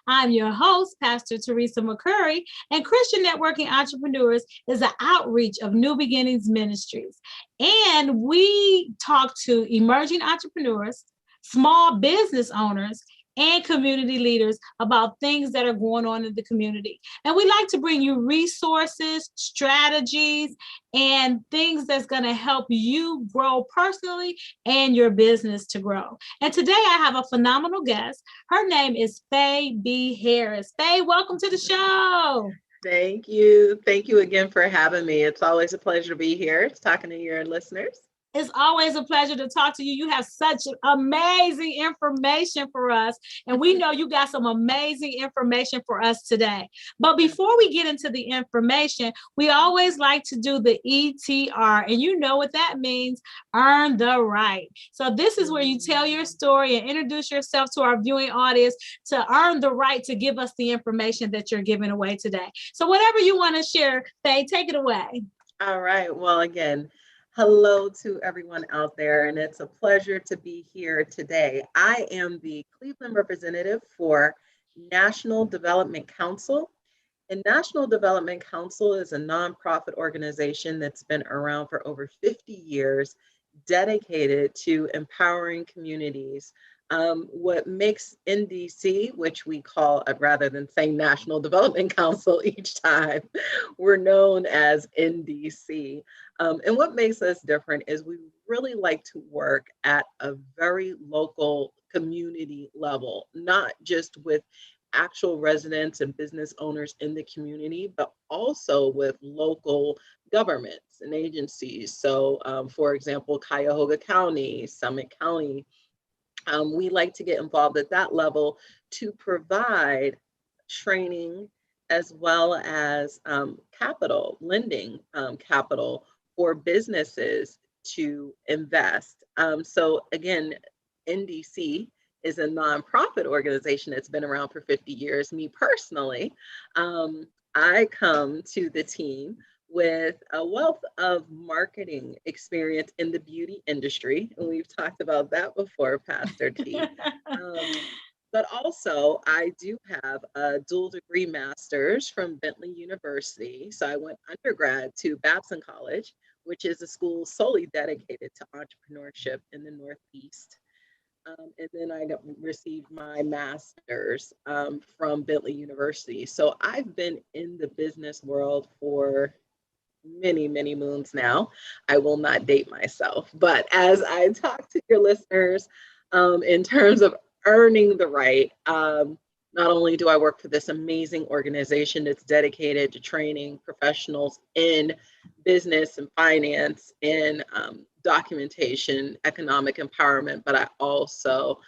I'm your host, Pastor Teresa McCurry, and Christian Networking Entrepreneurs is an outreach of New Beginnings Ministries. And we talk to emerging entrepreneurs, small business owners, and community leaders about things that are going on in the community. And we like to bring you resources, strategies, and things that's going to help you grow personally and your business to grow. And today I have a phenomenal guest. Her name is Faye B. Harris. Faye, welcome to the show. Thank you. Thank you again for having me. It's always a pleasure to be here talking to your listeners. It's always a pleasure to talk to you. You have such amazing information for us. And we know you got some amazing information for us today. But before we get into the information, we always like to do the ETR. And you know what that means, earn the right. So this is where you tell your story and introduce yourself to our viewing audience to earn the right to give us the information that you're giving away today. So whatever you want to share, Faye, take it away. All right. Well, again, hello to everyone out there, and it's a pleasure to be here today. I am the Cleveland representative for National Development Council. And National Development Council is a nonprofit organization that's been around for over 50 years, dedicated to empowering communities. What makes NDC, which we call, rather than saying National Development Council each time, we're known as NDC. And what makes us different is we really like to work at a very local community level, not just with actual residents and business owners in the community, but also with local governments and agencies. So, for example, Cuyahoga County, Summit County, we like to get involved at that level to provide training as well as capital, lending capital for businesses to invest. So again, NDC is a nonprofit organization that's been around for 50 years. Me personally, I come to the team with a wealth of marketing experience in the beauty industry. And we've talked about that before, Pastor T. But also, I do have a dual degree master's from Bentley University. So I went undergrad to Babson College, which is a school solely dedicated to entrepreneurship in the Northeast. And then I received my master's from Bentley University. So I've been in the business world for many, many moons now. I will not date myself. But as I talk to your listeners in terms of earning the right, not only do I work for this amazing organization that's dedicated to training professionals in business and finance and documentation, economic empowerment, but I also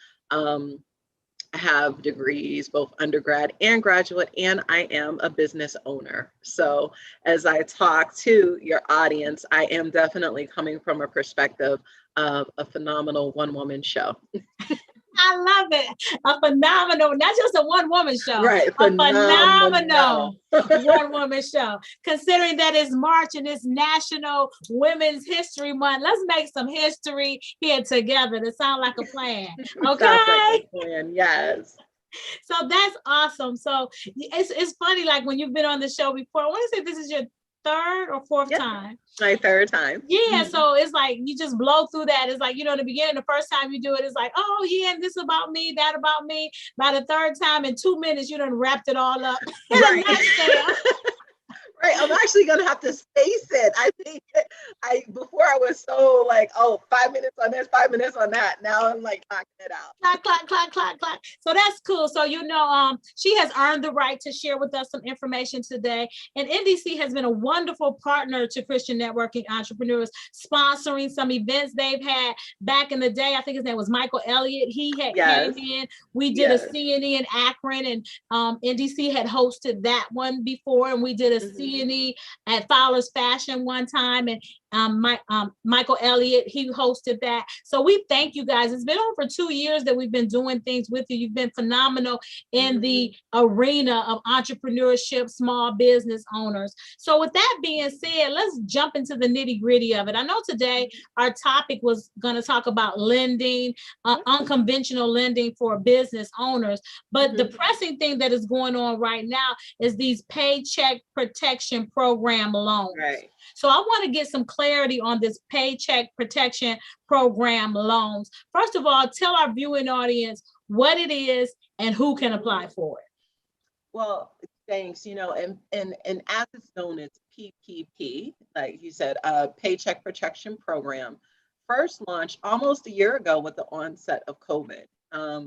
have degrees, both undergrad and graduate, and I am a business owner. So as I talk to your audience, I am definitely coming from a perspective of a phenomenal one-woman show. I love it. A phenomenal, not just a one-woman show, right? A phenomenal one-woman show. Considering that it's March and it's National Women's History Month, let's make some history here together. To sound like a plan. Okay. Sounds like a plan, yes. So that's awesome. So it's funny, like when you've been on the show before, I want to say this is your third or fourth time. My third time. Yeah, so it's like you just blow through that. It's like, in the beginning, the first time you do it, it's like, oh yeah, this about me, that about me. By the third time, in 2 minutes, you done wrapped it all up in a nutshell. Right, I'm actually gonna have to space it. I think before I was so like, 5 minutes on this, 5 minutes on that. Now I'm like knocking it out. Clack. So that's cool. So she has earned the right to share with us some information today. And NDC has been a wonderful partner to Christian Networking Entrepreneurs, sponsoring some events they've had back in the day. I think his name was Michael Elliott. He had came in. We did a CNE in Akron, and NDC had hosted that one before, and we did a CNE at Fowler's Fashion one time, and Michael Elliott, he hosted that. So we thank you guys. It's been over 2 years that we've been doing things with you. You've been phenomenal in the arena of entrepreneurship, small business owners. So with that being said, let's jump into the nitty gritty of it. I know today our topic was going to talk about lending, unconventional lending for business owners. But the pressing thing that is going on right now is these Paycheck Protection Program loans. Right. So I want to get some clarity on this Paycheck Protection Program loans. First of all, tell our viewing audience what it is and who can apply for it. Well, thanks. And as it's known as PPP, like you said, Paycheck Protection Program, first launched almost a year ago with the onset of COVID.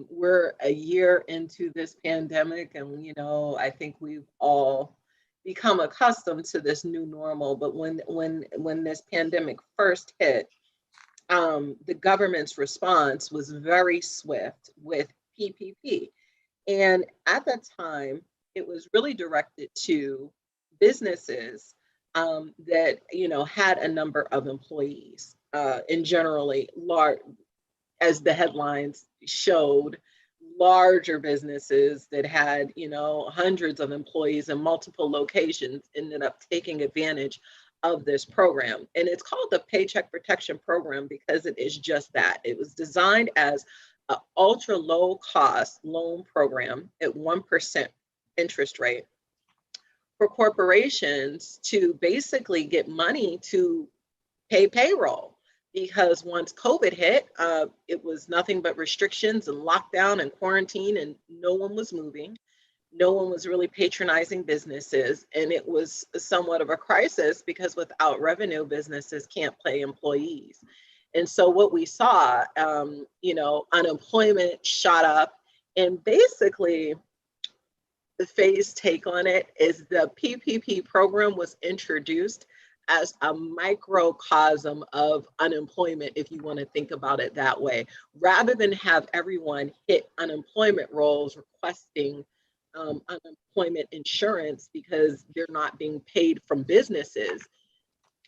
We're a year into this pandemic, and I think we've all become accustomed to this new normal. But when this pandemic first hit, the government's response was very swift with PPP, and at that time, it was really directed to businesses that had a number of employees, and generally large, as the headlines showed, larger businesses that had hundreds of employees in multiple locations ended up taking advantage of this program. And it's called the Paycheck Protection Program because it is just that. It was designed as an ultra low cost loan program at 1% interest rate for corporations to basically get money to pay payroll. Because once COVID hit, it was nothing but restrictions and lockdown and quarantine, and no one was moving. No one was really patronizing businesses. And it was somewhat of a crisis because without revenue, businesses can't pay employees. And so what we saw, unemployment shot up. And basically, the phase take on it is the PPP program was introduced as a microcosm of unemployment, if you want to think about it that way, rather than have everyone hit unemployment rolls requesting unemployment insurance because they're not being paid from businesses.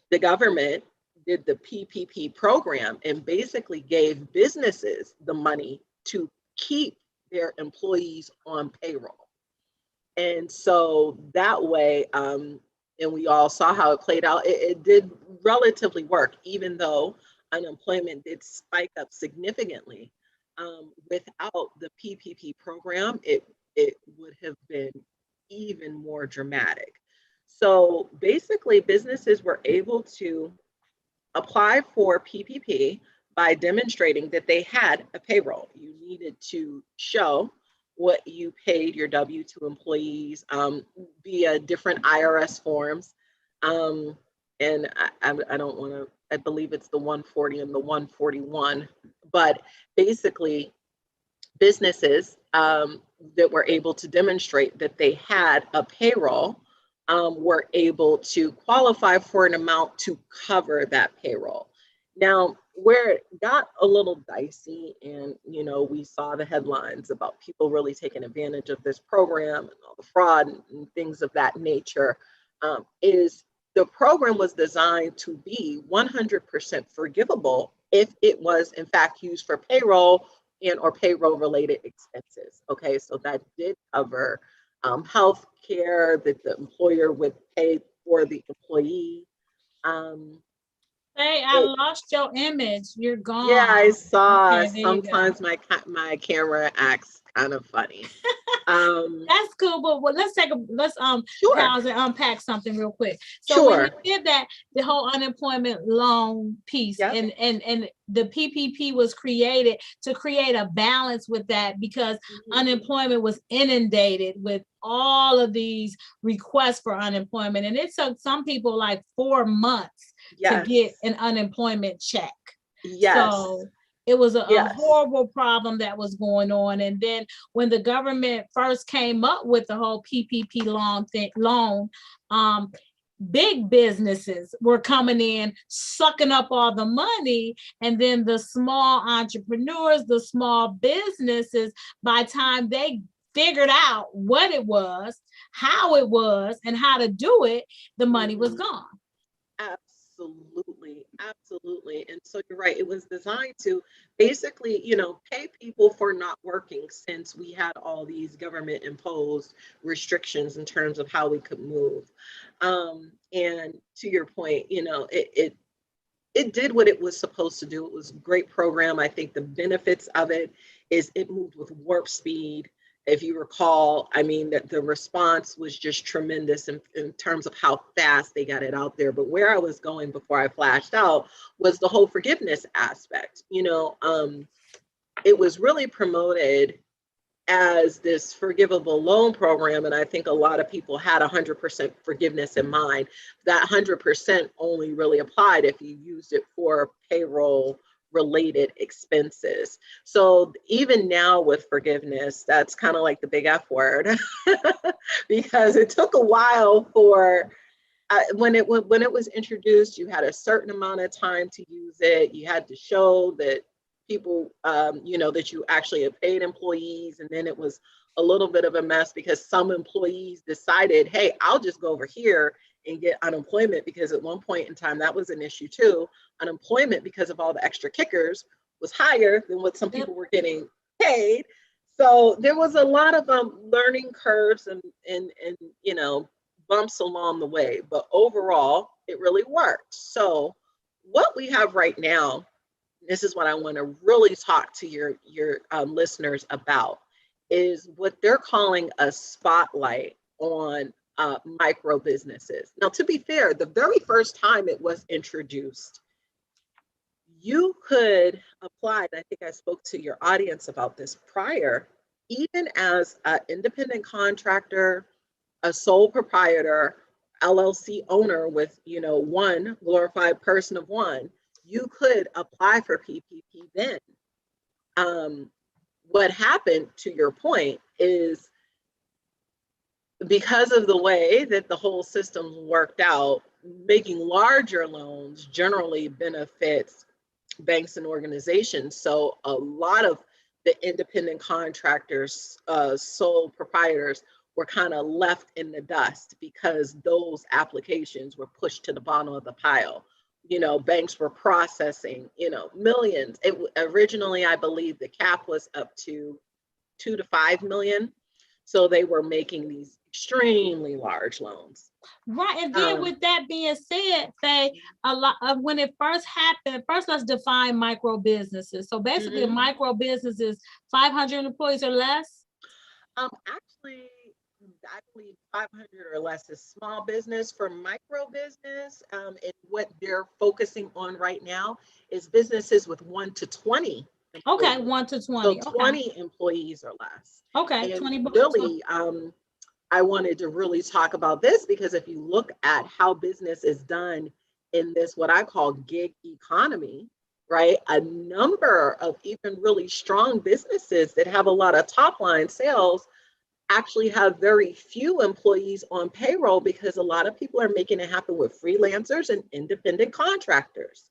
The government did the PPP program and basically gave businesses the money to keep their employees on payroll. And so that way, and we all saw how it played out. It did relatively work, even though unemployment did spike up significantly. Without the PPP program, it would have been even more dramatic. So basically, businesses were able to apply for PPP by demonstrating that they had a payroll. You needed to show what you paid your W-2 employees via different IRS forms. And I don't want to, I believe it's the 140 and the 141, but basically businesses that were able to demonstrate that they had a payroll were able to qualify for an amount to cover that payroll. Now, where it got a little dicey, and we saw the headlines about people really taking advantage of this program and all the fraud and things of that nature, is the program was designed to be 100% forgivable if it was in fact used for payroll and or payroll related expenses. Okay, so that did cover health care that the employer would pay for the employee. Hey, I lost your image. You're gone. Yeah, I saw. Okay, sometimes my camera acts kind of funny. That's cool, but let's Sure. pause and unpack something real quick. So Sure. when you did that, the whole unemployment loan piece, Yep. and the PPP was created to create a balance with that because unemployment was inundated with all of these requests for unemployment, and it took some people like 4 months to get an unemployment check. Yes. So it was a horrible problem that was going on. And then when the government first came up with the whole PPP loan, big businesses were coming in, sucking up all the money. And then the small entrepreneurs, the small businesses, by the time they figured out what it was, how it was, and how to do it, the money was gone. Absolutely, absolutely. And so you're right. It was designed to basically, pay people for not working since we had all these government imposed restrictions in terms of how we could move. And to your point, it did what it was supposed to do. It was a great program. I think the benefits of it is it moved with warp speed. If you recall, I mean, that the response was just tremendous in terms of how fast they got it out there. But where I was going before I flashed out was the whole forgiveness aspect. It was really promoted as this forgivable loan program. And I think a lot of people had 100% forgiveness in mind. That 100% only really applied if you used it for payroll related expenses. So even now with forgiveness, that's kind of like the big F word because it took a while for when it was introduced, you had a certain amount of time to use it. You had to show that people, that you actually had paid employees, and then it was a little bit of a mess because some employees decided, hey, I'll just go over here and get unemployment, because at one point in time that was an issue too. Unemployment, because of all the extra kickers, was higher than what some people were getting paid. So there was a lot of learning curves and bumps along the way, but overall it really worked. So what we have right now, this is what I want to really talk to your listeners about, is what they're calling a spotlight on micro businesses. Now, to be fair, the very first time it was introduced, you could apply, and I think I spoke to your audience about this prior, even as an independent contractor, a sole proprietor, LLC owner with, one glorified person of one, you could apply for PPP then. What happened, to your point, is because of the way that the whole system worked out, making larger loans generally benefits banks and organizations. So a lot of the independent contractors, sole proprietors, were kind of left in the dust because those applications were pushed to the bottom of the pile. Banks were processing, millions. Originally, I believe the cap was up to 2 to 5 million. So they were making these extremely large loans. Right. And then with that being said, say a lot of when it first happened, first let's define micro businesses. So basically a micro business is 500 employees or less. Actually, I believe 500 or less is small business. For micro business, and what they're focusing on right now is businesses with 1 to 20 employees. Okay, 1 to 20. So 20 employees or less. Okay, and 20. Really, I wanted to really talk about this because if you look at how business is done in this, what I call gig economy, right? A number of even really strong businesses that have a lot of top line sales actually have very few employees on payroll because a lot of people are making it happen with freelancers and independent contractors.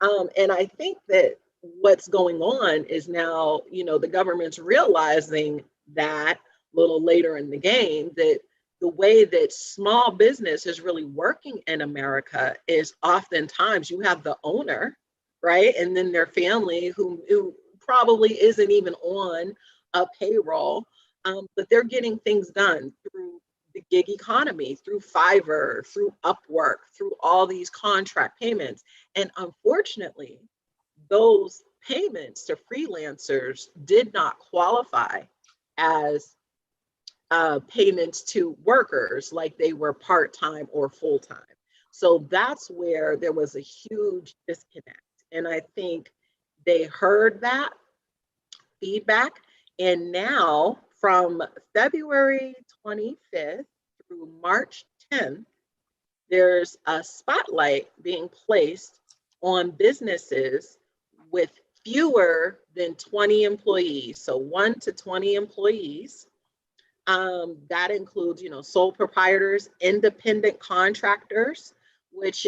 And I think that what's going on is now, the government's realizing that a little later in the game, that the way that small business is really working in America is oftentimes you have the owner, right? And then their family who probably isn't even on a payroll, but they're getting things done through the gig economy, through Fiverr, through Upwork, through all these contract payments. And unfortunately, those payments to freelancers did not qualify as payments to workers like they were part-time or full-time. So that's where there was a huge disconnect. And I think they heard that feedback. And now from February 25th through March 10th, there's a spotlight being placed on businesses with fewer than 20 employees. So 1 to 20 employees. That includes, sole proprietors, independent contractors, which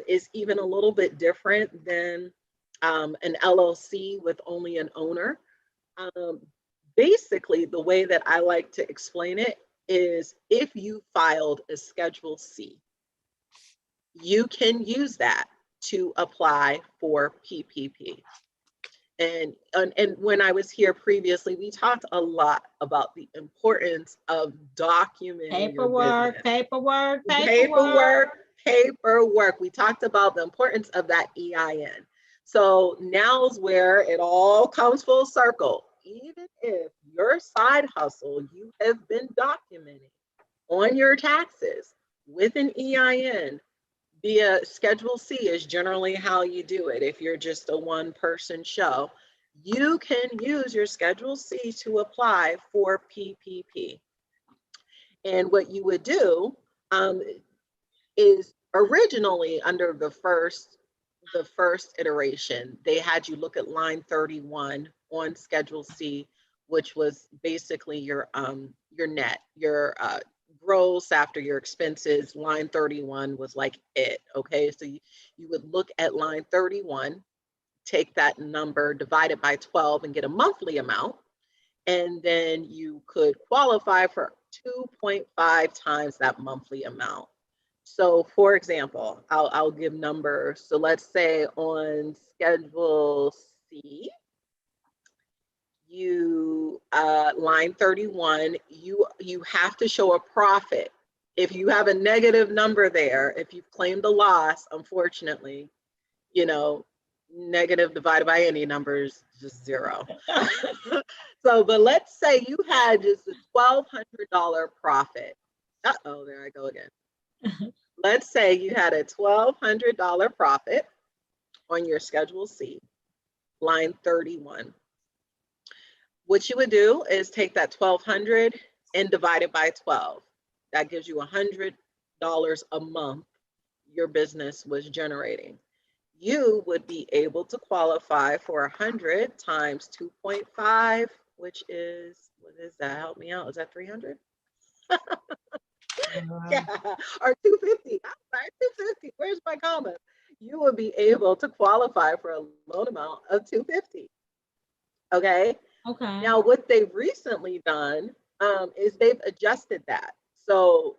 is even a little bit different than an LLC with only an owner. Basically, the way that I like to explain it is if you filed a Schedule C, you can use that to apply for PPP. And when I was here previously, we talked a lot about the importance of documenting your business. Paperwork. We talked about the importance of that EIN. So now's where it all comes full circle. Even if your side hustle, you have been documenting on your taxes with an EIN, via Schedule C is generally how you do it. If you're just a one-person show, you can use your Schedule C to apply for PPP. And what you would do is originally under the first iteration, they had you look at line 31 on Schedule C, which was basically your net, your gross after your expenses. Line 31 was like it. Okay, so you would look at line 31, take that number, divide it by 12 and get a monthly amount, and then you could qualify for 2.5 times that monthly amount. So for example, I'll give numbers. So let's say on Schedule C, you line 31, you have to show a profit. If you have a negative number there, if you've claimed a loss, unfortunately, negative divided by any number is just zero. So, but let's say you had just a $1,200 profit. Uh-oh, there I go again. Let's say you had a $1,200 profit on your Schedule C, line 31. What you would do is take that $1,200 and divide it by 12. That gives you $100 a month your business was generating. You would be able to qualify for 100 times 2.5, which is, what is that? Help me out. Is that 300? Yeah, or 250. I'm sorry, 250. Where's my comma? You would be able to qualify for a loan amount of 250. Okay. Okay. Now, what they've recently done is they've adjusted that. So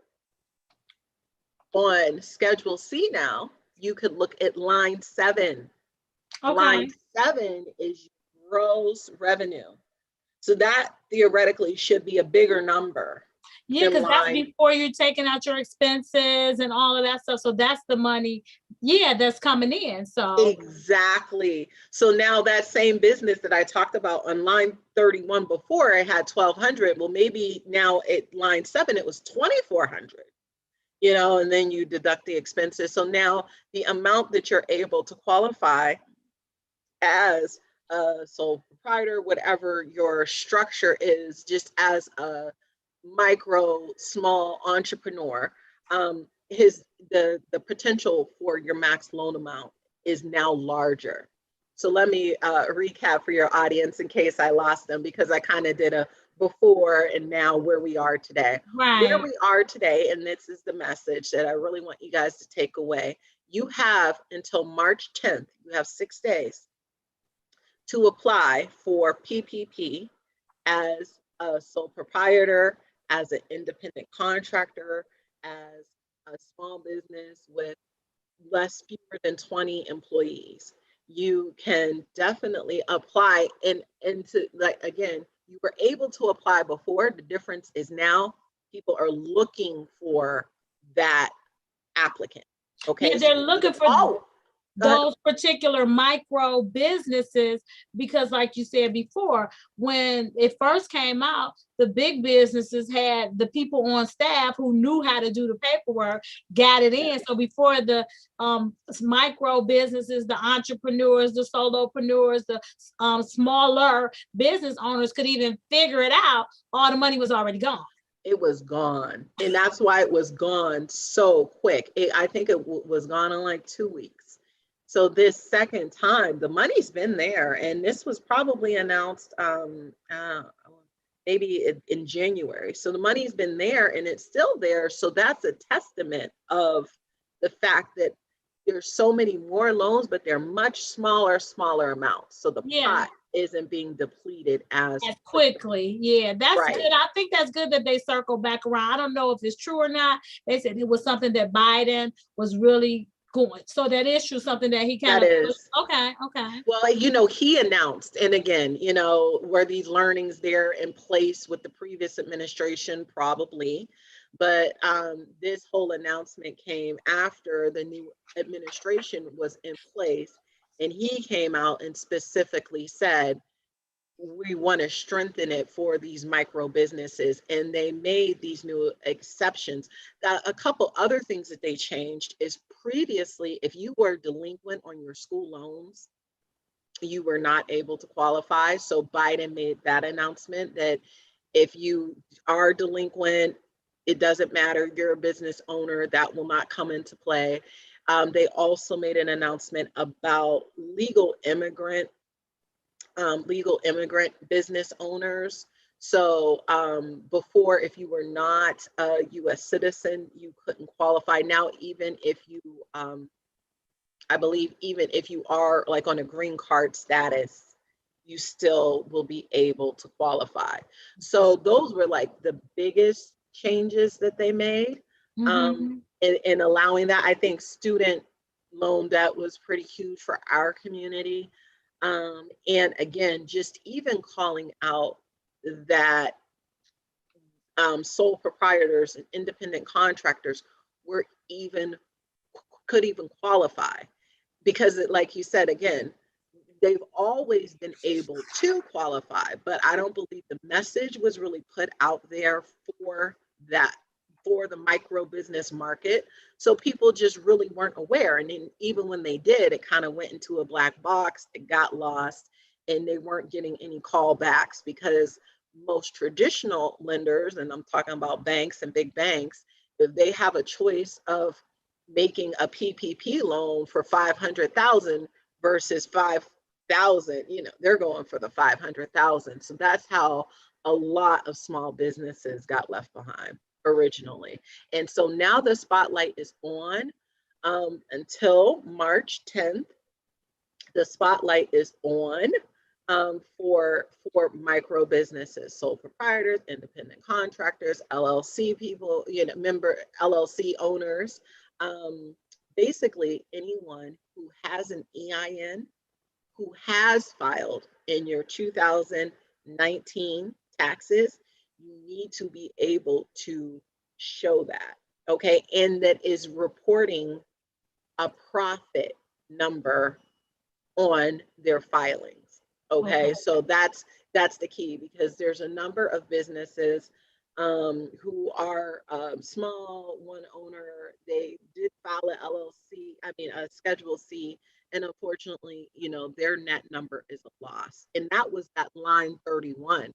on Schedule C now, you could look at line 7. Okay. Line 7 is gross revenue. So that theoretically should be a bigger number. Yeah, because that's before you're taking out your expenses and all of that stuff. So that's the money, that's coming in. So exactly. So now that same business that I talked about on line 31 before, it had 1,200. Well, maybe now at line 7, it was 2,400. And then you deduct the expenses. So now the amount that you're able to qualify as a sole proprietor, whatever your structure is, just as a micro, small entrepreneur, the potential for your max loan amount is now larger. So let me recap for your audience in case I lost them, because I kind of did a before and now where we are today. Right. Where we are today, and this is the message that I really want you guys to take away. You have until March 10th, you have 6 days to apply for PPP as a sole proprietor, as an independent contractor, as a small business with fewer than 20 employees. You can definitely apply, and to, like, again, you were able to apply before. The difference is now people are looking for that applicant. Okay. Yeah, they're looking for those particular micro businesses, because like you said before, when it first came out, the big businesses had the people on staff who knew how to do the paperwork, got it in. So before the micro businesses, the entrepreneurs, the solopreneurs, the smaller business owners could even figure it out, all the money was already gone. It was gone. And that's why it was gone so quick. I think it was gone in like 2 weeks. So this second time, the money's been there, and this was probably announced maybe in January. So the money's been there and it's still there. So that's a testament of the fact that there's so many more loans, but they're much smaller amounts. So the pot isn't being depleted as quickly. Yeah, that's right. good. I think that's good that they circle back around. I don't know if it's true or not. They said it was something that Biden was really going. So that is true, something that he kind That of pushed. is. Okay, okay. Well, he announced, and again, were these learnings there in place with the previous administration? Probably. But this whole announcement came after the new administration was in place. And he came out and specifically said, we want to strengthen it for these micro businesses, and they made these new exceptions. A couple other things that they changed is previously, if you were delinquent on your school loans, you were not able to qualify. So Biden made that announcement that if you are delinquent, it doesn't matter, you're a business owner, that will not come into play. They also made an announcement about legal immigrant business owners. So before, if you were not a US citizen, you couldn't qualify. Now, even if you, I believe, even if you are like on a green card status, you still will be able to qualify. So those were like the biggest changes that they made. Mm-hmm. In allowing that. I think student loan debt was pretty huge for our community. And again, just even calling out that sole proprietors and independent contractors were could even qualify, because like you said, again, they've always been able to qualify, but I don't believe the message was really put out there for that, for the micro business market. So people just really weren't aware. And then even when they did, it kind of went into a black box, it got lost, and they weren't getting any callbacks, because most traditional lenders, and I'm talking about banks and big banks, if they have a choice of making a PPP loan for 500,000 versus 5,000, they're going for the 500,000. So that's how a lot of small businesses got left behind originally. And so now the spotlight is on until March 10th. The spotlight is on for micro businesses, sole proprietors, independent contractors, LLC people, member LLC owners, basically anyone who has an EIN, who has filed in your 2019 taxes. You need to be able to show that, okay, and that is reporting a profit number on their filings. Okay, so that's the key, because there's a number of businesses who are small, one owner. They did file a LLC, a Schedule C, and unfortunately, their net number is a loss. And that was that line 31.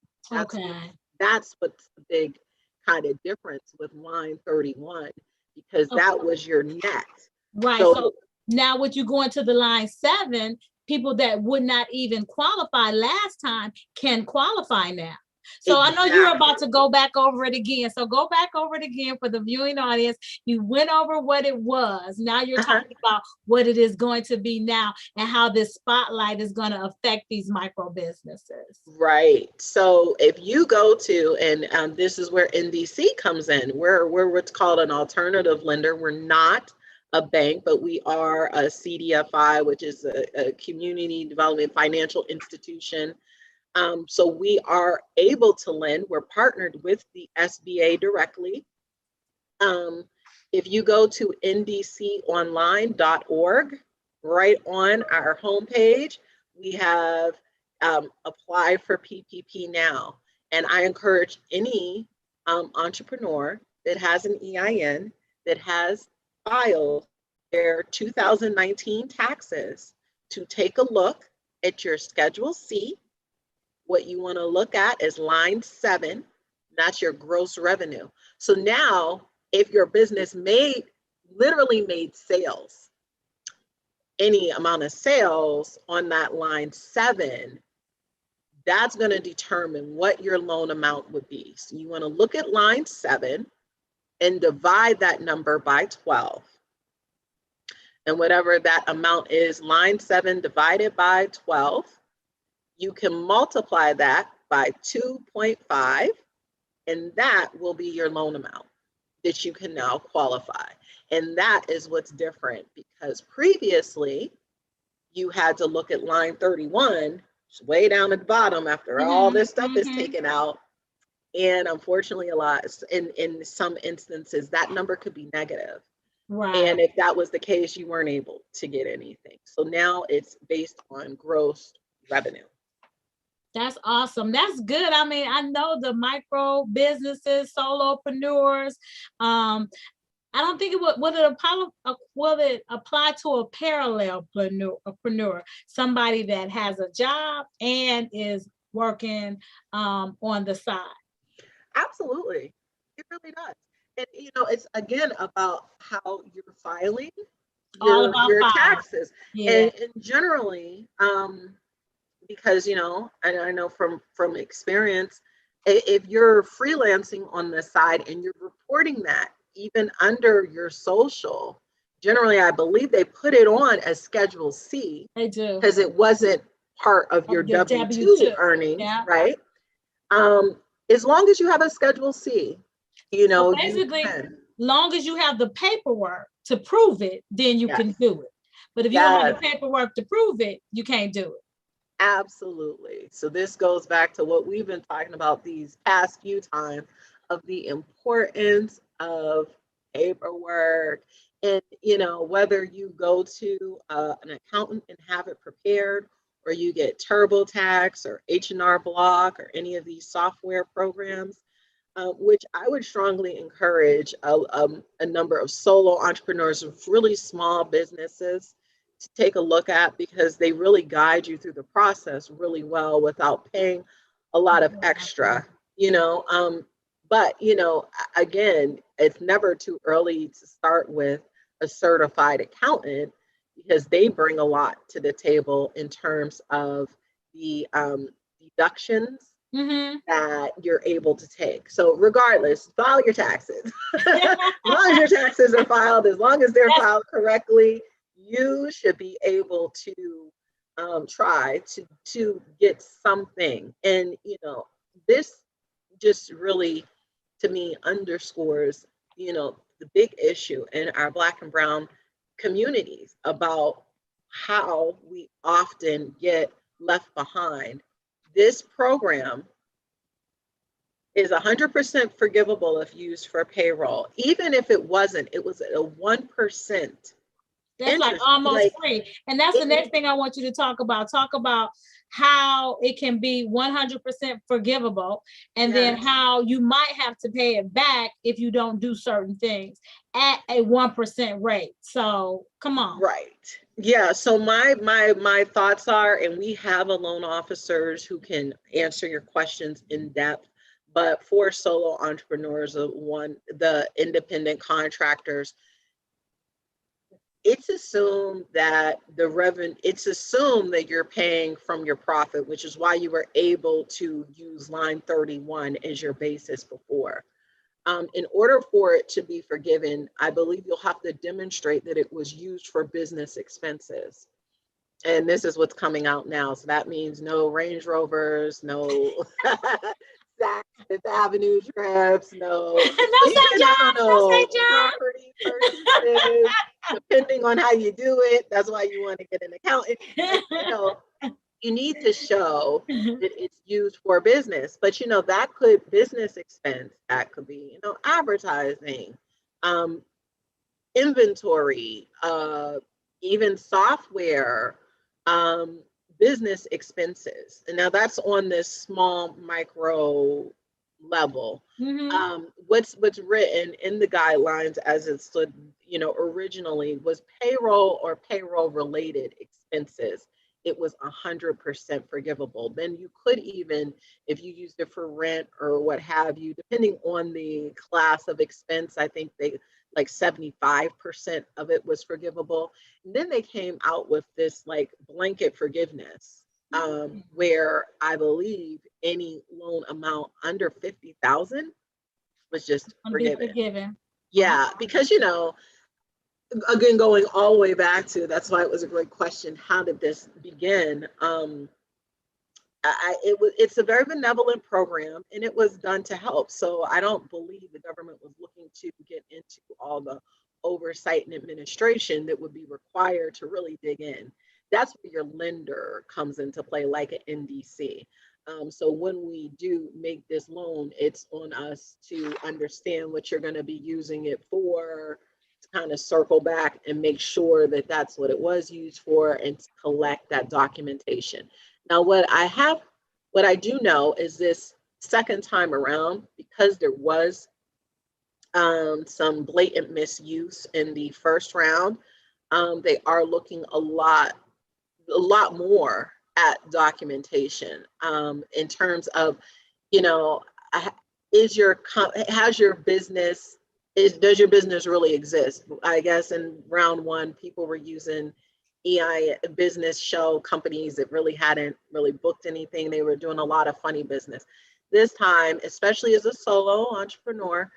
That's what's the big kind of difference with line 31, because that was your net. Right. So now what you go into the line 7, people that would not even qualify last time can qualify now. So exactly. I know you're about to go back over it again. So go back over it again for the viewing audience. You went over what it was. Now you're talking about what it is going to be now, and how this spotlight is going to affect these micro businesses. Right. So if you go to, and this is where NDC comes in, we're what's called an alternative lender. We're not a bank, but we are a CDFI, which is a community development financial institution. So we are able to lend. We're partnered with the SBA directly. If you go to ndconline.org, right on our homepage, we have apply for PPP now. And I encourage any entrepreneur that has an EIN, that has filed their 2019 taxes, to take a look at your Schedule C. What you want to look at is line 7. That's your gross revenue. So now, if your business literally made sales, any amount of sales on that line 7, that's going to determine what your loan amount would be. So you want to look at line 7 and divide that number by 12. And whatever that amount is, line 7 divided by 12, You can multiply that by 2.5, and that will be your loan amount that you can now qualify. And that is what's different, because previously you had to look at line 31, way down at the bottom after all this stuff is taken out. And unfortunately, in some instances, that number could be negative. Right. And if that was the case, you weren't able to get anything. So now it's based on gross revenue. That's awesome. That's good. I mean, I know the micro businesses, solopreneurs. I don't think will it apply to a parallelpreneur, somebody that has a job and is working on the side. Absolutely, it really does. And it's again about how you're filing your taxes, yeah. and generally, because and I know from experience, if you're freelancing on the side and you're reporting that even under your social, generally I believe they put it on as Schedule C. They do, because it wasn't part of your W-2 earnings, yeah. Right? As long as you have a Schedule C, so basically, long as you have the paperwork to prove it, then you can do it. But if you don't have the paperwork to prove it, you can't do it. Absolutely. So this goes back to what we've been talking about these past few times, of the importance of paperwork. And, whether you go to an accountant and have it prepared, or you get TurboTax or H&R Block or any of these software programs, which I would strongly encourage a number of solo entrepreneurs of really small businesses to take a look at, because they really guide you through the process really well without paying a lot of extra, but, again, it's never too early to start with a certified accountant, because they bring a lot to the table in terms of the deductions that you're able to take. So regardless, file your taxes. As long as your taxes are filed, as long as they're filed correctly, you should be able to try to get something. And, this just really, to me, underscores, the big issue in our Black and Brown communities about how we often get left behind. This program is 100% forgivable if used for payroll. Even if it wasn't, it was a 1%. That's interest, like almost free. And that's the next thing I want you to talk about. Talk about how it can be 100% forgivable, and then how you might have to pay it back if you don't do certain things at a 1% rate. So come on. Right. Yeah. So my thoughts are, and we have a loan officers who can answer your questions in depth, but for solo entrepreneurs, the independent contractors, it's assumed that it's assumed that you're paying from your profit, which is why you were able to use line 31 as your basis before. In order for it to be forgiven, I believe you'll have to demonstrate that it was used for business expenses. And this is what's coming out now. So that means no Range Rovers, no Saks Fifth Avenue trips, no property purchases. Depending on how you do it, that's why you want to get an accountant. You need to show that it's used for business. But that could business expense, that could be advertising, inventory, even software, business expenses. And now that's on this small micro level. What's written in the guidelines as it stood, originally, was payroll or payroll related expenses. It was 100% forgivable. Then you could even, if you used it for rent or what have you, depending on the class of expense, I think they like 75% of it was forgivable. And then they came out with this like blanket forgiveness, where I believe any loan amount under 50,000 was just forgiven. Yeah, because again, going all the way back to, that's why it was a great question. How did this begin? It's a very benevolent program, and it was done to help. So I don't believe the government was looking to get into all the oversight and administration that would be required to really dig in. That's where your lender comes into play, like an NDC. So when we do make this loan, it's on us to understand what you're going to be using it for, to kind of circle back and make sure that that's what it was used for, and to collect that documentation. Now, what I do know is this second time around, because there was some blatant misuse in the first round, they are looking a lot more at documentation, in terms of, you know, has your business, does your business really exist? I guess in round one, people were using EI business show companies that really hadn't really booked anything. They were doing a lot of funny business. This time, especially as a solo entrepreneur,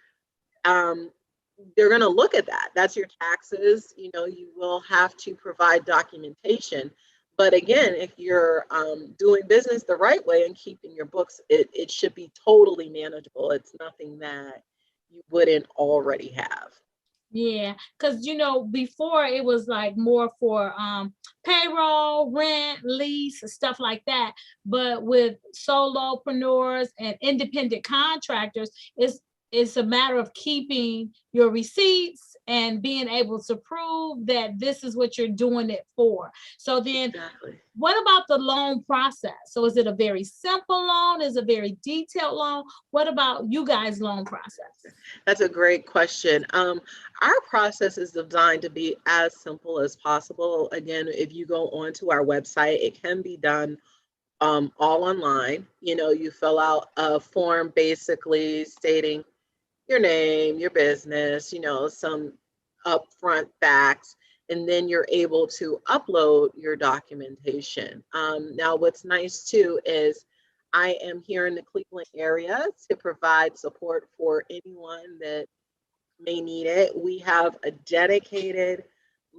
they're going to look at that. That's your taxes. You know, you will have to provide documentation. But again, if you're doing business the right way and keeping your books, it should be totally manageable. It's nothing that you wouldn't already have. Yeah, because before it was like more for payroll, rent, lease, stuff like that. But with solopreneurs and independent contractors, it's a matter of keeping your receipts and being able to prove that this is what you're doing it for. So then Exactly. what about the loan process? So is it a very simple loan? Is it a very detailed loan? What about you guys' loan process? That's a great question. Our process is designed to be as simple as possible. Again, if you go onto our website, it can be done all online. You know, you fill out a form basically stating your name, your business, you know, some upfront facts, and then you're able to upload your documentation. Now, what's nice too is I am here in the Cleveland area to provide support for anyone that may need it. We have a dedicated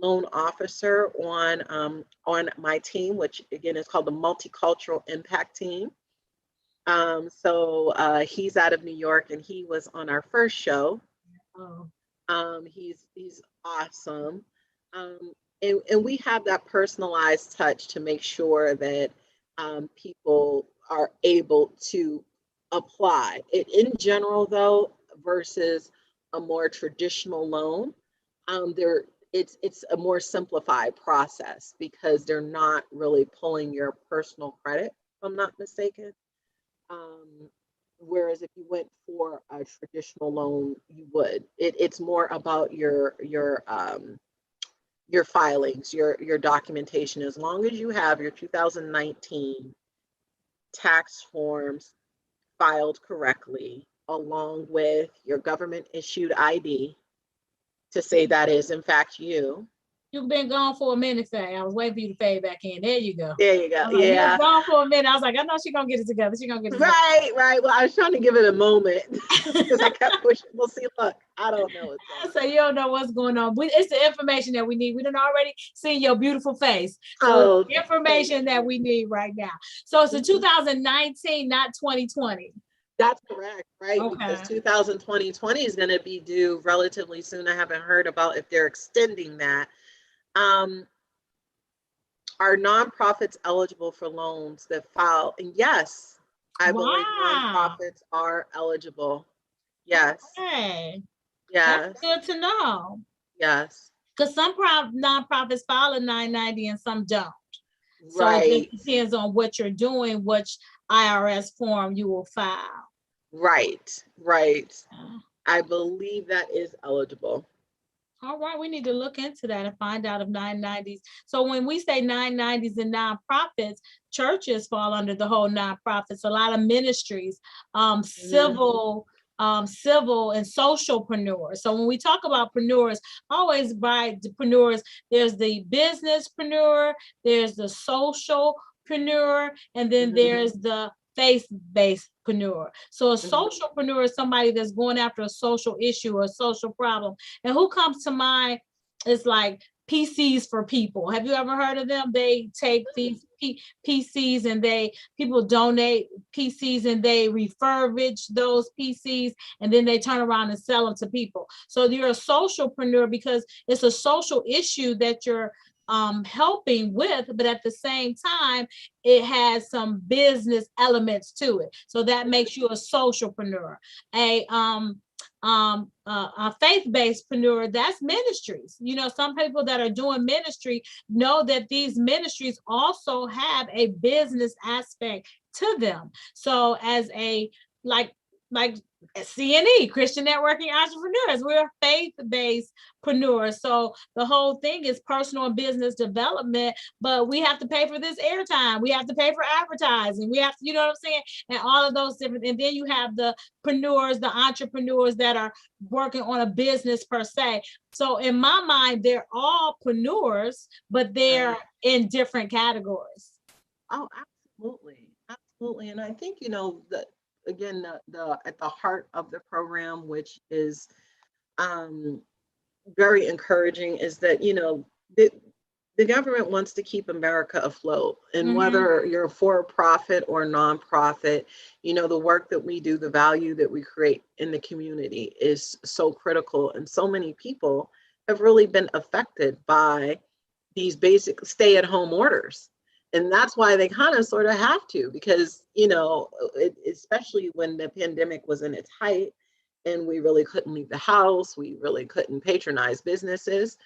loan officer on my team, which again is called the Multicultural Impact Team. He's out of New York, and he was on our first show. Oh, He's awesome. And we have that personalized touch to make sure that people are able to apply it in general, though, versus a more traditional loan. There it's a more simplified process because they're not really pulling your personal credit, if I'm not mistaken. Um, Whereas if you went for a traditional loan, you would. It's more about your filings, your documentation. As long as you have your 2019 tax forms filed correctly, along with your government issued ID to say that is in fact you. you've been gone for a minute, Faye. I was waiting for you to fade back in. There you go. There you go. I'm like, you was Yeah. gone for a minute. I was like, I know she's gonna get it together. She's gonna get it together. Right, right. Well, I was trying to give it a moment because I kept pushing. Well, see, look, I don't know what's So you don't know what's going on. It's the information that we need. We done already seen your beautiful face. So Oh, it's the information that we need right now. So it's a 2019, not 2020. That's correct, right? Okay. Because 2020 is going to be due relatively soon. I haven't heard about if they're extending that. Um, are nonprofits eligible for loans that file? And yes, I believe Wow. nonprofits are eligible. Yes, Okay. That's yes, good to know. yes. Because some nonprofits file a 990 and some don't. So it Right, just depends on what you're doing, which IRS form you will file. right, right. I believe that is eligible. All right, we need to look into that and find out if 990s. So when we say 990s and nonprofits, churches fall under the whole nonprofits. A lot of ministries, civil and socialpreneurs. So when we talk about preneurs, always by the preneurs, there's the businesspreneur, there's the socialpreneur, and then there's the faith-based preneur. So a socialpreneur is somebody that's going after a social issue or a social problem. And who comes to mind is like PCs for people. Have you ever heard of them? They take these PCs and people donate PCs and they refurbish those PCs and then they turn around and sell them to people. So you're a socialpreneur because it's a social issue that you're helping with, but at the same time, it has some business elements to it. So that makes you a socialpreneur. A faith-based preneur, that's ministries. You know, some people that are doing ministry know that these ministries also have a business aspect to them. So as a like CNE, Christian Networking Entrepreneurs, we're faith-based preneurs. So the whole thing is personal and business development, but we have to pay for this airtime. We have to pay for advertising. We have to, you know what I'm saying? And all of those different, and then you have the entrepreneurs that are working on a business per se. So in my mind, they're all preneurs, but they're in different categories. Oh, absolutely. Absolutely. And I think, that again, the at the heart of the program, which is very encouraging, is that, the government wants to keep America afloat. And whether you're for profit or nonprofit, the work that we do, the value that we create in the community is so critical. And so many people have really been affected by these basic stay-at-home orders. And that's why they kind of sort of have to, because, especially when the pandemic was in its height and we really couldn't leave the house, we really couldn't patronize businesses,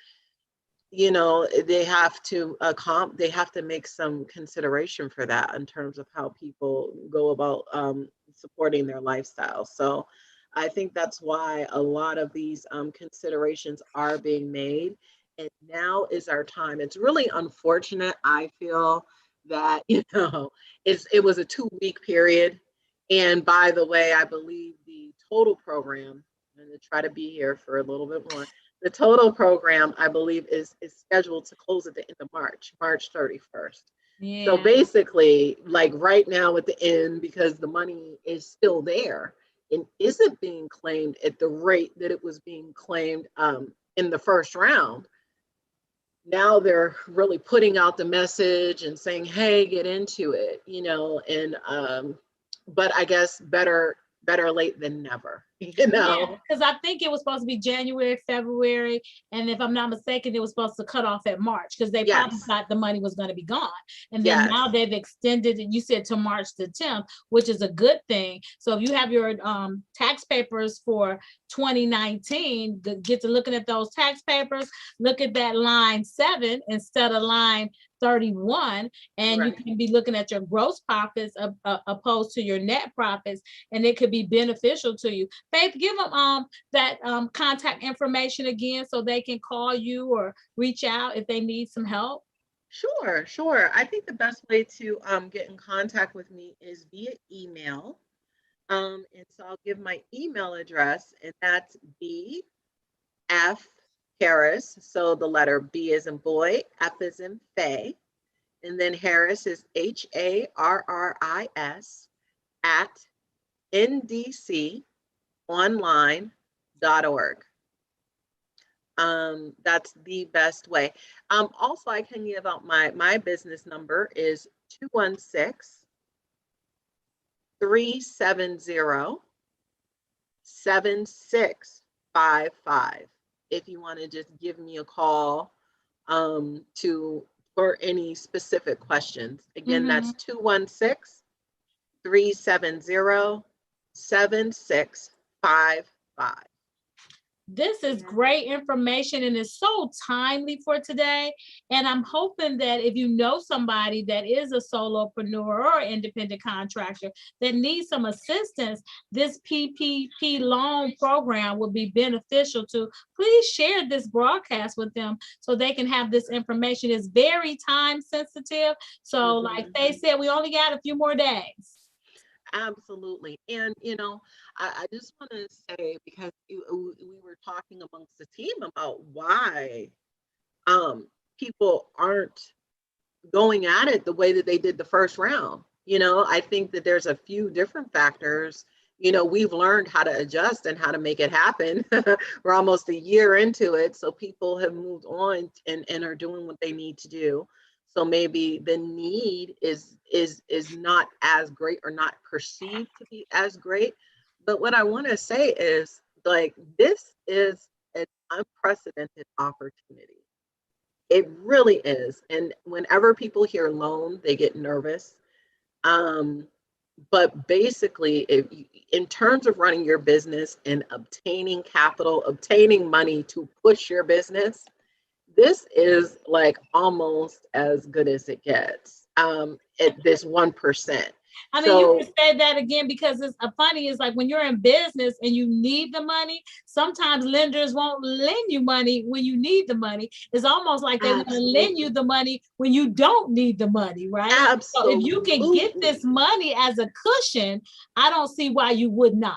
they have to make some consideration for that in terms of how people go about supporting their lifestyle. So I think that's why a lot of these considerations are being made. And now is our time. It's really unfortunate, I feel, that, it was a 2-week period. And by the way, I believe the total program, I'm going to try to be here for a little bit more. The total program, I believe, is scheduled to close at the end of March 31st. Yeah. So basically, like right now at the end, because the money is still there and isn't being claimed at the rate that it was being claimed in the first round, now they're really putting out the message and saying, hey, get into it, and but I guess better late than never, Yeah, because I think it was supposed to be January, February, and if I'm not mistaken, it was supposed to cut off at March because they probably thought the money was going to be gone. And then now they've extended it, you said, to March the 10th, which is a good thing. So if you have your tax papers for 2019, get to looking at those tax papers, look at that line 7 instead of line 31, and you can be looking at your gross profits opposed to your net profits, and it could be beneficial to you. Faith, give them that contact information again so they can call you or reach out if they need some help. Sure. I think the best way to get in contact with me is via email. And so I'll give my email address, and that's B.F. Harris. So the letter B is in boy, F is in Faye, and then Harris is HARRIS at ndconline.org. That's the best way. Also, I can give out my business number is 216-370-7655. If you want to just give me a call for any specific questions. Again, that's 216-370-7655. This is great information and it's so timely for today. And I'm hoping that if you know somebody that is a solopreneur or independent contractor that needs some assistance, this PPP loan program will be beneficial to. Please share this broadcast with them so they can have this information. It's very time sensitive. So like they said, we only got a few more days. Absolutely. And, I just want to say, because we were talking amongst the team about why people aren't going at it the way that they did the first round. I think that there's a few different factors, we've learned how to adjust and how to make it happen. We're almost a year into it. So people have moved on and are doing what they need to do. So maybe the need is not as great or not perceived to be as great. But what I want to say is like this is an unprecedented opportunity. It really is. And whenever people hear loan, they get nervous. Um, but basically, if in terms of running your business and obtaining capital, obtaining money to push your business, this is like almost as good as it gets at this 1%. I mean, you can say that again because it's funny. It's like when you're in business and you need the money, sometimes lenders won't lend you money when you need the money. It's almost like they want to lend you the money when you don't need the money, right? Absolutely. So if you can get this money as a cushion, I don't see why you would not.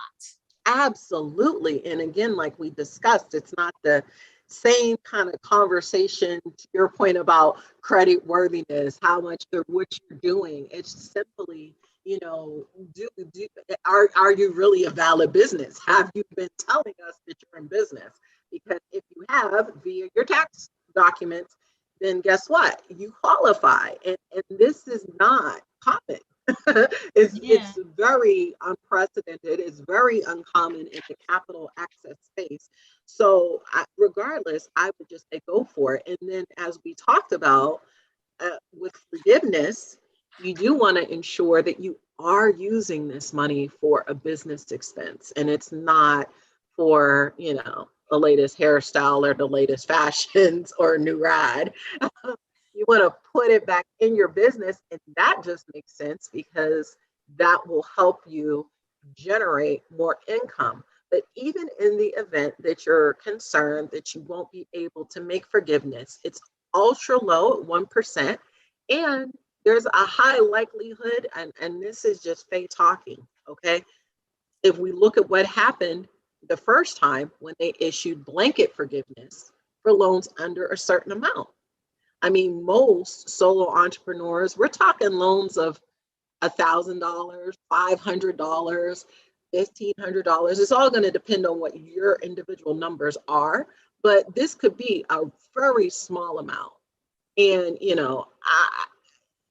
Absolutely. And again, like we discussed, it's not the same kind of conversation to your point about credit worthiness, how much or what you're doing. It's simply, are you really a valid business? Have you been telling us that you're in business? Because if you have via your tax documents, then guess what? You qualify. And this is not common. It's very unprecedented. It's very uncommon in the capital access space. So regardless, I would just say go for it. And then as we talked about with forgiveness, you do want to ensure that you are using this money for a business expense and it's not for, the latest hairstyle or the latest fashions or a new ride. You want to put it back in your business. And that just makes sense because that will help you generate more income. But even in the event that you're concerned that you won't be able to make forgiveness, it's ultra low at 1%. And there's a high likelihood, and this is just Faye talking, okay? If we look at what happened the first time when they issued blanket forgiveness for loans under a certain amount. I mean, most solo entrepreneurs, we're talking loans of $1,000, $500, $1,500. It's all going to depend on what your individual numbers are, but this could be a very small amount. And, if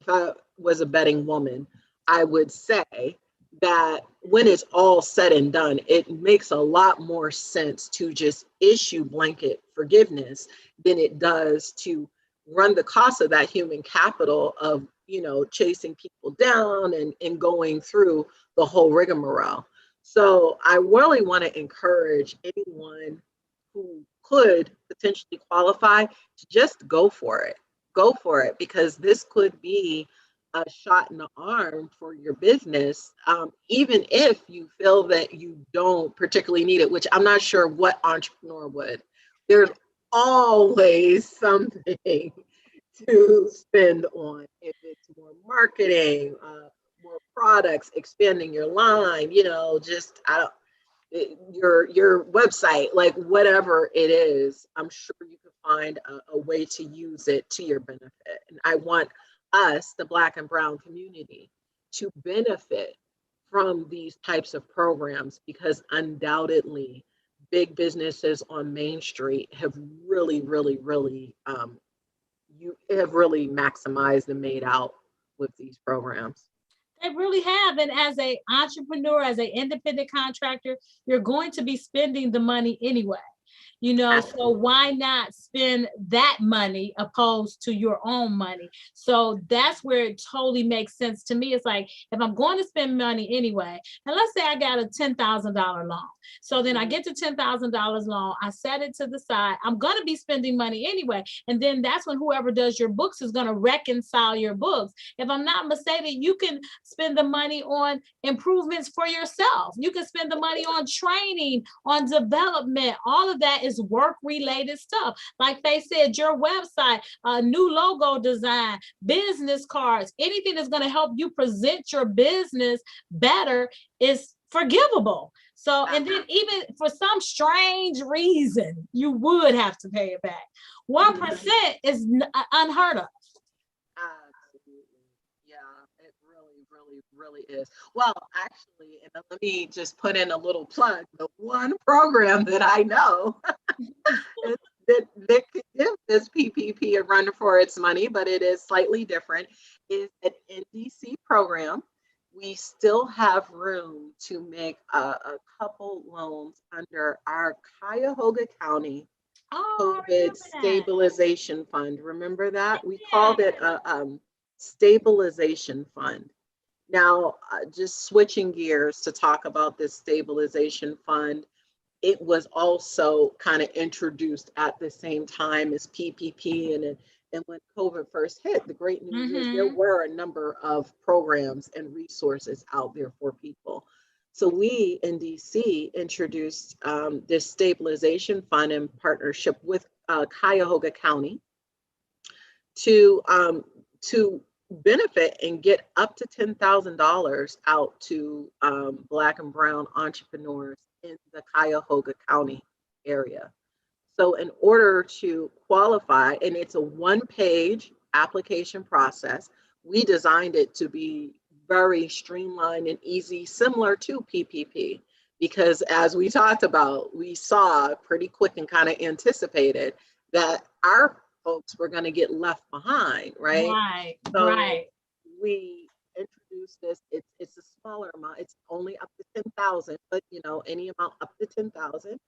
I was a betting woman, I would say that when it's all said and done, it makes a lot more sense to just issue blanket forgiveness than it does to run the cost of that human capital of, chasing people down and going through the whole rigmarole. So I really want to encourage anyone who could potentially qualify to just go for it. Go for it because this could be a shot in the arm for your business, even if you feel that you don't particularly need it, which I'm not sure what entrepreneur would. There's always something to spend on. If it's more marketing, more products, expanding your line, just your website, like whatever it is, I'm sure you can find a way to use it to your benefit. And I want us, the Black and Brown community, to benefit from these types of programs because undoubtedly big businesses on Main Street have really, really, really maximized and made out with these programs. They really have. And as an entrepreneur, as an independent contractor, you're going to be spending the money anyway. So why not spend that money opposed to your own money? So that's where it totally makes sense to me. It's like, if I'm going to spend money anyway, and let's say I got a $10,000 loan. So then I get the $10,000 loan, I set it to the side. I'm going to be spending money anyway. And then that's when whoever does your books is going to reconcile your books. If I'm not mistaken, you can spend the money on improvements for yourself. You can spend the money on training, on development. All of that is work-related stuff. Like they said, your website, new logo design, business cards, anything that's going to help you present your business better is forgivable. So, and then even for some strange reason, you would have to pay it back. 1% is unheard of. Absolutely. Yeah, it really, really really is. Well, actually, and let me just put in a little plug. The one program that I know that could give this PPP a run for its money, but it is slightly different, is an NDC program. We still have room to make a couple loans under our Cuyahoga County Oh, I COVID remember that. Stabilization Fund. Remember that? We Yeah. called it a Stabilization Fund. Now, just switching gears to talk about this Stabilization Fund, it was also kind of introduced at the same time as PPP. And when COVID first hit, the great news is there Mm-hmm. were a number of programs and resources out there for people. So we in DC introduced this stabilization fund in partnership with Cuyahoga County to benefit and get up to $10,000 out to Black and Brown entrepreneurs in the Cuyahoga County area. So, in order to qualify, and it's a one-page application process, we designed it to be very streamlined and easy, similar to PPP, because as we talked about, we saw pretty quick and kind of anticipated that our folks were going to get left behind, right? Right, So right. we introduced this. It's a smaller amount. It's only up to 10,000, but any amount up to 10,000.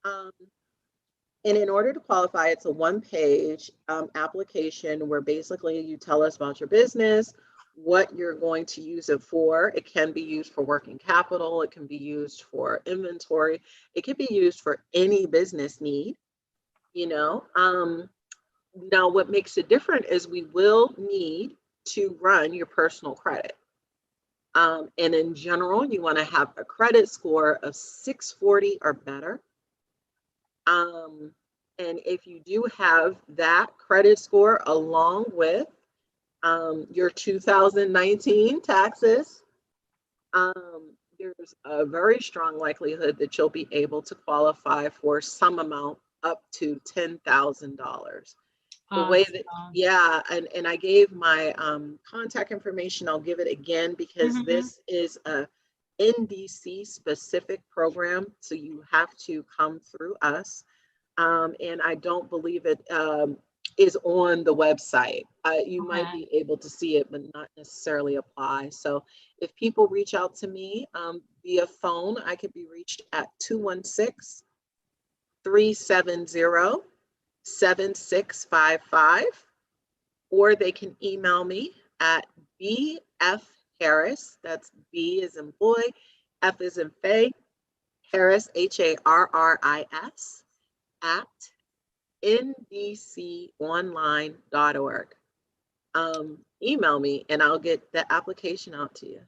Um, and in order to qualify, it's a one-page application where basically you tell us about your business, what you're going to use it for. It can be used for working capital. It can be used for inventory. It can be used for any business need, you know. Now, what makes it different is we will need to run your personal credit. And in general, you want to have a credit score of 640 or better. Um, and if you do have that credit score along with your 2019 taxes, there's a very strong likelihood that you'll be able to qualify for some amount up to $10,000. The way that, Awesome. yeah, and I gave my contact information. I'll give it again because Mm-hmm. this is a NDC specific program, so you have to come through us. And I don't believe it is on the website. You might Okay. be able to see it, but not necessarily apply. So if people reach out to me via phone, I can be reached at 216-370-7655, or they can email me at bfharris, that's B as in boy, F as in Faye, Harris, Harris, at ndconline.org. Email me and I'll get the application out to you.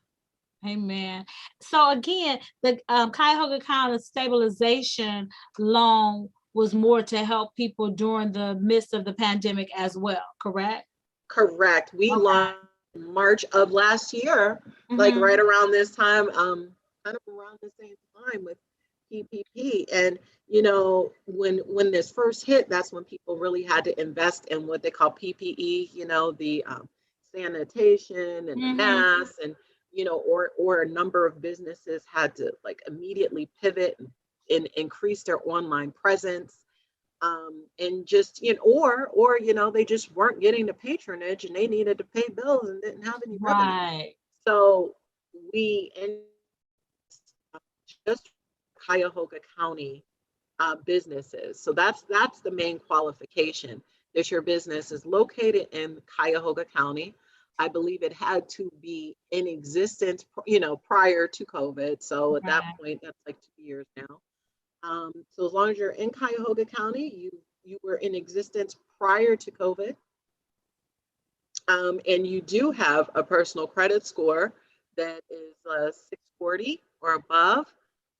Amen. So again, the Cuyahoga County stabilization loan was more to help people during the midst of the pandemic as well, correct? Correct. We Okay. launched in March of last year, like Mm-hmm. right around this time, kind of around the same time with PPP. And when this first hit, that's when people really had to invest in what they call PPE. The sanitation and the Mm-hmm. masks, and or a number of businesses had to like immediately pivot and increase their online presence, and just they just weren't getting the patronage and they needed to pay bills and didn't have any revenue. Right. So we just Cuyahoga County businesses. So that's the main qualification, that your business is located in Cuyahoga County. I believe it had to be in existence, prior to COVID. So at that Right. point, that's like 2 years now. So as long as you're in Cuyahoga County, you were in existence prior to COVID, and you do have a personal credit score that is 640 or above,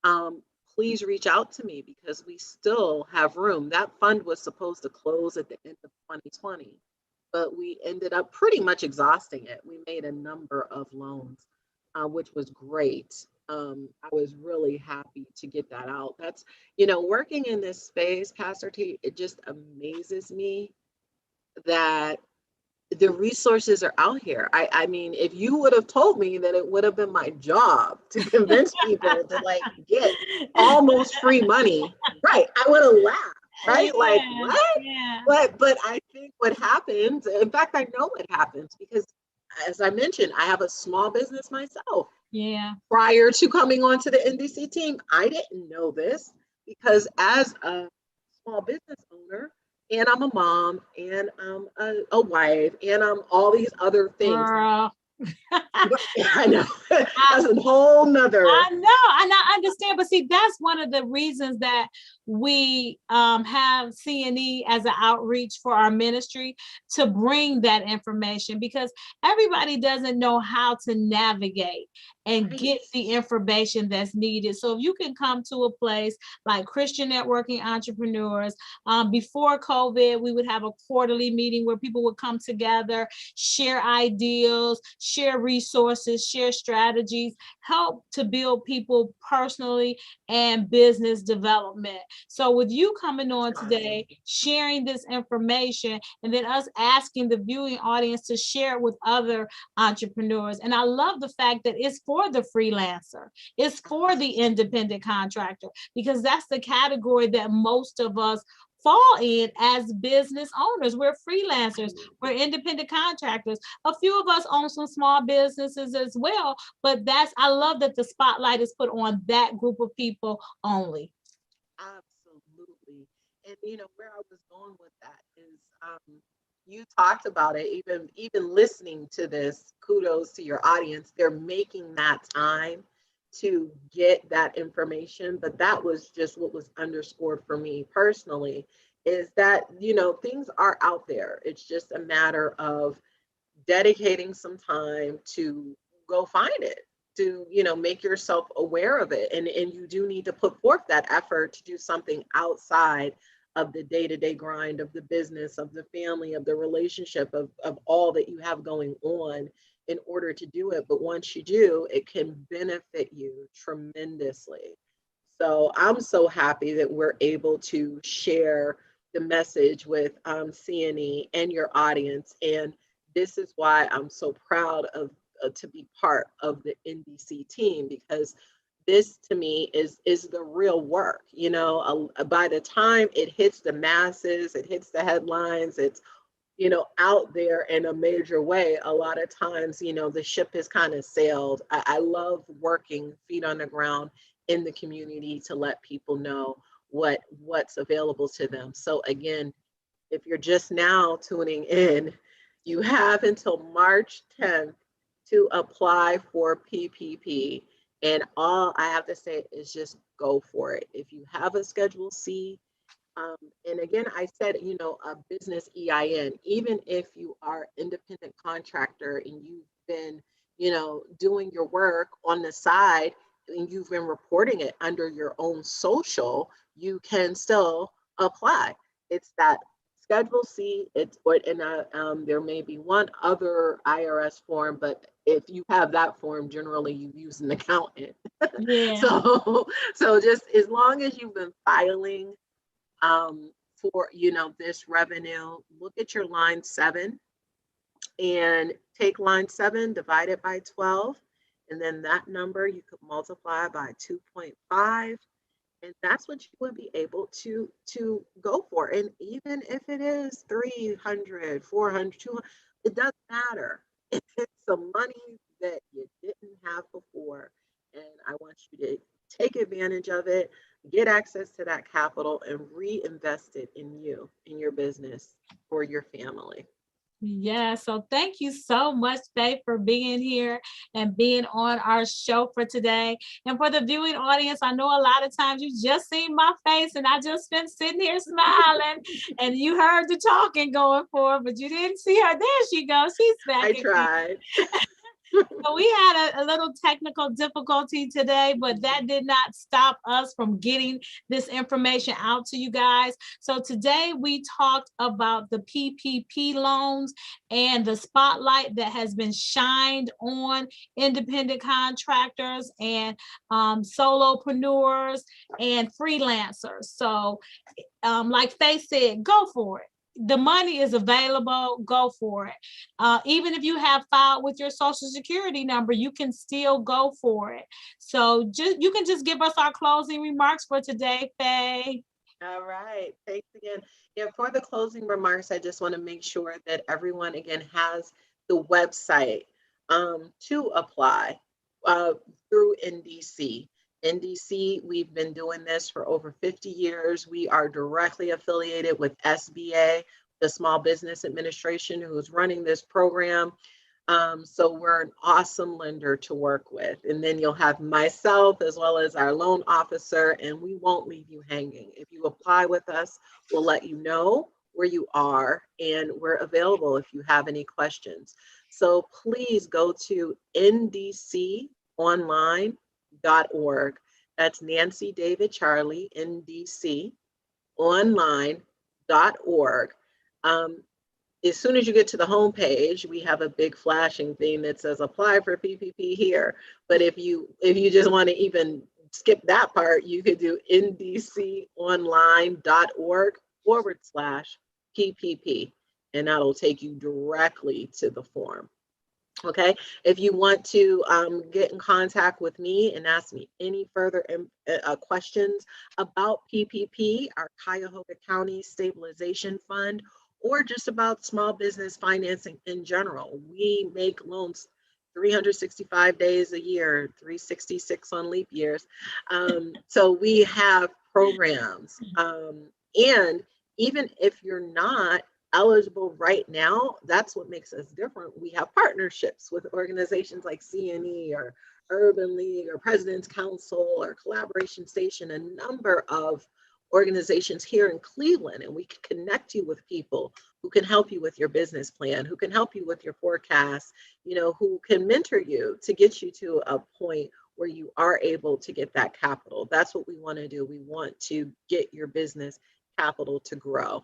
um, please reach out to me because we still have room. That fund was supposed to close at the end of 2020, but we ended up pretty much exhausting it. We made a number of loans, which was great. I was really happy to get that out. That's, working in this space, Pastor T, it just amazes me that the resources are out here. I mean, if you would have told me that it would have been my job to convince people to like get almost free money, right? I would have laughed, right? Like, Yeah, what? yeah, But I think what happens, in fact, I know what happens because as I mentioned, I have a small business myself. yeah. Prior to coming onto the NDC team, I didn't know this because as a small business owner, and I'm a mom, and I'm a wife, and I'm all these other things. Girl. I know that's a whole nother. I know, and I understand, but see, that's one of the reasons that we have CNE as an outreach for our ministry to bring that information, because everybody doesn't know how to navigate and get Right. the information that's needed. So if you can come to a place like Christian Networking Entrepreneurs, before COVID, we would have a quarterly meeting where people would come together, share ideals, share resources, share strategies, help to build people personally and business development. So with you coming on today, sharing this information, and then us asking the viewing audience to share it with other entrepreneurs. And I love the fact that it's for the freelancer, it's for the independent contractor, because that's the category that most of us fall in as business owners. We're freelancers, we're independent contractors. A few of us own some small businesses as well, but I love that the spotlight is put on that group of people only. Absolutely. And where I was going with that is you talked about it, even listening to this, kudos to your audience. They're making that time to get that information. But that was just what was underscored for me personally, is that, things are out there. It's just a matter of dedicating some time to go find it, to make yourself aware of it, and you do need to put forth that effort to do something outside of the day-to-day grind of the business, of the family, of the relationship, of all that you have going on in order to do it. But once you do, it can benefit you tremendously. So I'm so happy that we're able to share the message with CNE and your audience. And this is why I'm so proud of to be part of the NBC team, because this to me is the real work. By the time it hits the masses, it hits the headlines, it's out there in a major way. A lot of times, the ship has kind of sailed. I love working feet on the ground in the community to let people know what's available to them. So again, if you're just now tuning in, you have until March 10th to apply for PPP. And all I have to say is just go for it. If you have a Schedule C, and again, I said, a business EIN, even if you are independent contractor and you've been, doing your work on the side and you've been reporting it under your own social, you can still apply. It's that Schedule C. There may be one other IRS form, but if you have that form, generally you use an accountant. Yeah. So just as long as you've been filing for this revenue, look at your line 7 and take line 7, divide it by 12, and then that number you could multiply by 2.5, and that's what you would be able to go for. And even if it is 300, 400, 200, it doesn't matter. It's some money that you didn't have before, and I want you to take advantage of it, get access to that capital, and reinvest it in you, in your business, for your family. Yeah, so thank you so much, Faith, for being here and being on our show for today. And for the viewing audience, I know a lot of times you just seen my face and I just been sitting here smiling and you heard the talking going forward, but you didn't see her. There she goes. She's back I again. tried. So we had a little technical difficulty today, but that did not stop us from getting this information out to you guys. So today we talked about the PPP loans and the spotlight that has been shined on independent contractors and solopreneurs and freelancers. So like Faith said, go for it. the money is available, go for it. Even if you have filed with your social security number, you can still go for it. So you can just give us our closing remarks for today, Faye. All right. Thanks again. Yeah, for the closing remarks, I just want to make sure that everyone again has the website to apply uh, through NDC. NDC, we've been doing this for over 50 years. We are directly affiliated with SBA, the Small Business Administration, who is running this program. So we're an awesome lender to work with. And then you'll have myself as well as our loan officer, and we won't leave you hanging. If you apply with us, we'll let you know where you are, and we're available if you have any questions. So please go to ndconline.org. That's Nancy David Charlie, ndconline.org. As soon as you get to the home page, we have a big flashing thing that says apply for PPP here. But if you just want to even skip that part, you could do ndconline.org/PPP, and that'll take you directly to the form. Okay, if you want to get in contact with me and ask me any further questions about PPP, our Cuyahoga County Stabilization Fund, or just about small business financing in general, we make loans 365 days a year, 366 on leap years. So we have programs. And even if you're not eligible right now, that's what makes us different. We have partnerships with organizations like CNE or Urban League or President's Council or Collaboration Station, a number of organizations here in Cleveland, and we can connect you with people who can help you with your business plan, who can help you with your forecast, who can mentor you to get you to a point where you are able to get that capital. That's what we want to do. We want to get your business capital to grow.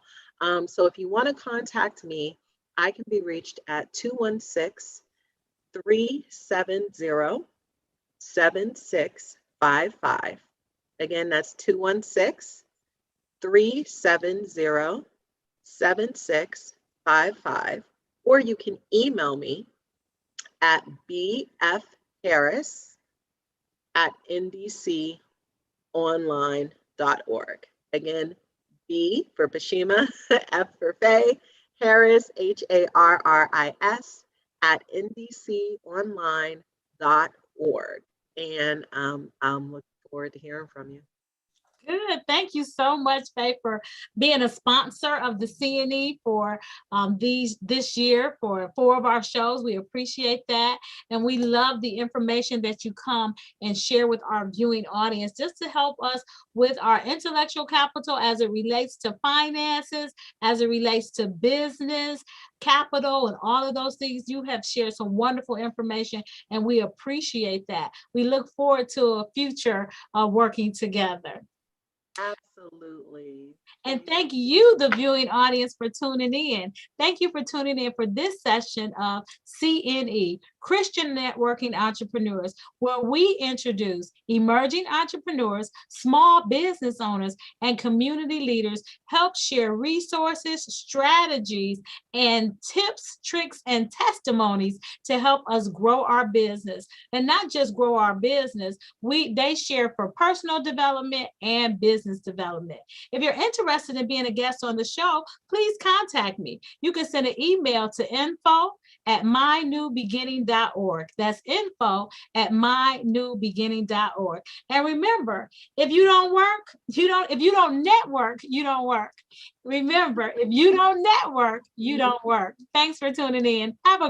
So if you want to contact me, I can be reached at 216-370-7655. Again, that's 216-370-7655. Or you can email me at bfharris@ndconline.org. Again, B for Bashima, F for Faye, Harris, HARRIS @ndconline.org. And I'm looking forward to hearing from you. Good. Thank you so much, Faye, for being a sponsor of the CNE for this year for 4 of our shows. We appreciate that. And we love the information that you come and share with our viewing audience just to help us with our intellectual capital as it relates to finances, as it relates to business, capital, and all of those things. You have shared some wonderful information, and we appreciate that. We look forward to a future working together. Absolutely. And thank you, the viewing audience, for tuning in. Thank you for tuning in for this session of CNE, Christian Networking Entrepreneurs, where we introduce emerging entrepreneurs, small business owners, and community leaders, help share resources, strategies, and tips, tricks, and testimonies to help us grow our business. And not just grow our business, they share for personal development and business development. If you're interested in being a guest on the show, please contact me. You can send an email to info@mynewbeginning.org. That's info@mynewbeginning.org. And remember, if you don't work, if you don't network, you don't work. Remember, if you don't network, you don't work. Thanks for tuning in. Have a